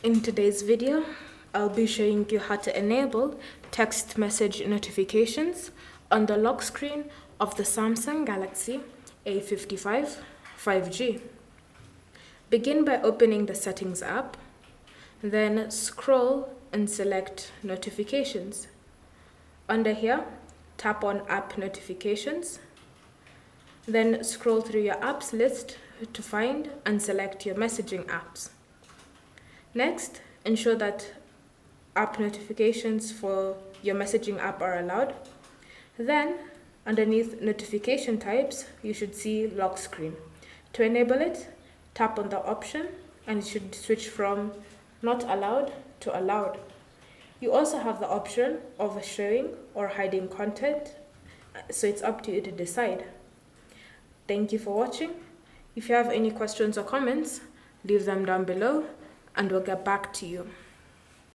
In today's video, I'll be showing you how to enable text message notifications on the lock screen of the Samsung Galaxy A55 5G. Begin by opening the Settings app, then scroll and select Notifications. Under here, tap on App Notifications, then scroll through your apps list to find and select your messaging apps. Next, ensure that app notifications for your messaging app are allowed. Then, underneath notification types, you should see lock screen. To enable it, tap on the option and it should switch from not allowed to allowed. You also have the option of showing or hiding content, so it's up to you to decide. Thank you for watching. If you have any questions or comments, leave them down below and we'll get back to you.